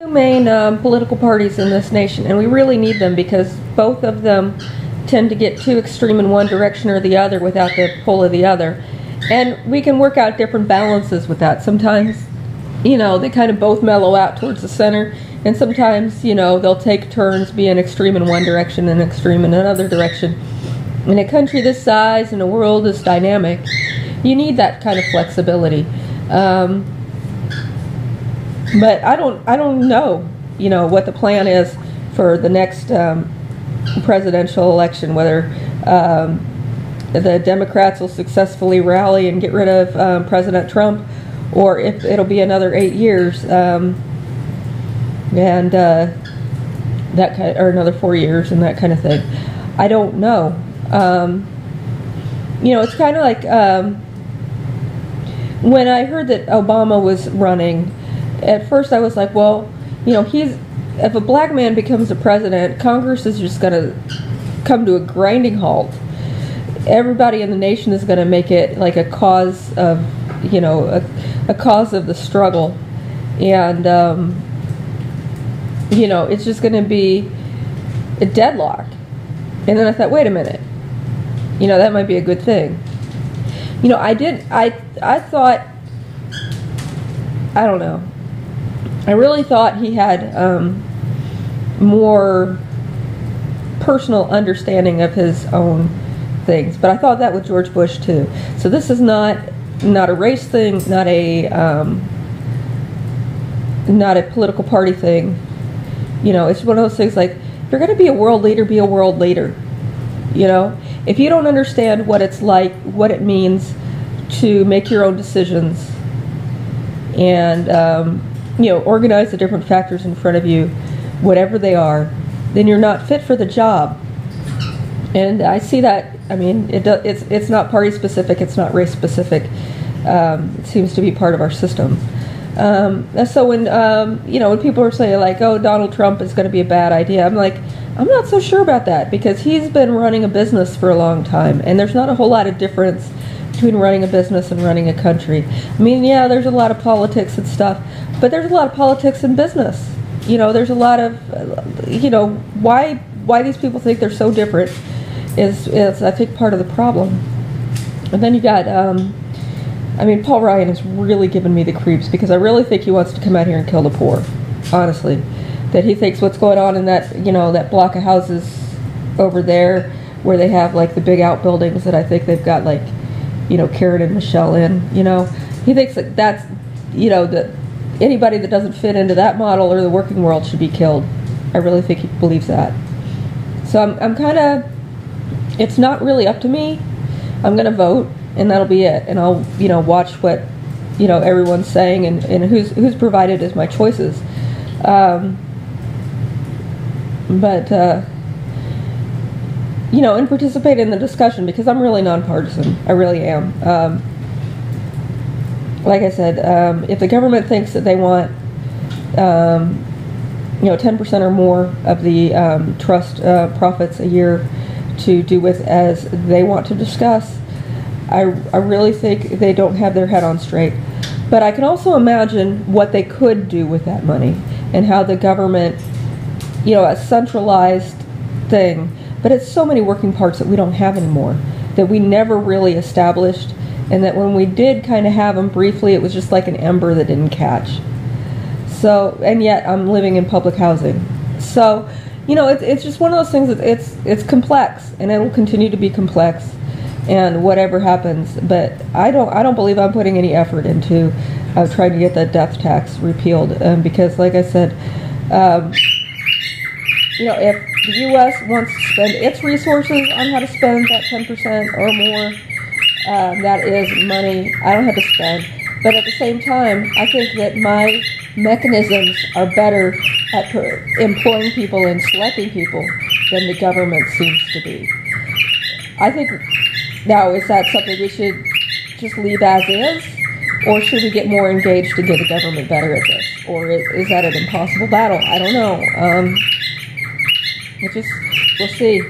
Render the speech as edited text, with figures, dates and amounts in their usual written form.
Two main political parties in this nation, and we really need them because both of them tend to get too extreme in one direction or the other without the pull of the other. And we can work out different balances with that. Sometimes, they kind of both mellow out towards the center, and sometimes, they'll take turns being extreme in one direction and extreme in another direction. In a country this size and a world this dynamic, you need that kind of flexibility. But I don't know, what the plan is for the next presidential election, whether the Democrats will successfully rally and get rid of President Trump, or if it'll be another 8 years, and that kind, or another 4 years, and that kind of thing. I don't know. It's kind of like when I heard that Obama was running. At first I was like, well, if a black man becomes the president, Congress is just going to come to a grinding halt. Everybody in the nation is going to make it like a cause of, a cause of the struggle. And, it's just going to be a deadlock. And then I thought, wait a minute, that might be a good thing. I thought, I don't know. I really thought he had more personal understanding of his own things, but I thought that with George Bush too. So this is not a race thing, not a political party thing. It's one of those things like, if you're going to be a world leader, be a world leader. If you don't understand what it's like, what it means to make your own decisions, and organize the different factors in front of you, whatever they are, then you're not fit for the job. And I see that. I mean, it's not party specific. It's not race specific. It seems to be part of our system. So when people are saying like, "Oh, Donald Trump is going to be a bad idea," I'm like, I'm not so sure about that, because he's been running a business for a long time, and there's not a whole lot of difference between running a business and running a country. I mean, yeah, there's a lot of politics and stuff, but there's a lot of politics in business. There's a lot of, why these people think they're so different is I think part of the problem. And then you got, Paul Ryan has really given me the creeps, because I really think he wants to come out here and kill the poor, honestly. That he thinks what's going on in that, that block of houses over there where they have like the big outbuildings that I think they've got like, Karen and Michelle in, he thinks that that's, that anybody that doesn't fit into that model or the working world should be killed. I really think he believes that. So I'm kind of, it's not really up to me. I'm going to vote, and that'll be it. And I'll, watch what, everyone's saying and who's provided as my choices. And participate in the discussion, because I'm really nonpartisan. I really am. Like I said, if the government thinks that they want, 10% or more of the trust profits a year to do with as they want to discuss, I really think they don't have their head on straight. But I can also imagine what they could do with that money, and how the government, a centralized thing, but it's so many working parts that we don't have anymore, that we never really established, and that when we did kind of have them briefly, it was just like an ember that didn't catch. So, and yet I'm living in public housing. So, it's just one of those things that it's complex, and it'll continue to be complex, and whatever happens. But I don't believe I'm putting any effort into trying to get that death tax repealed, because, like I said, if the U.S. wants to spend its resources on how to spend that 10% or more, that is money I don't have to spend. But at the same time, I think that my mechanisms are better at employing people and selecting people than the government seems to be. I think, now, is that something we should just leave as is? Or should we get more engaged to get the government better at this? Or is that an impossible battle? I don't know. We'll see.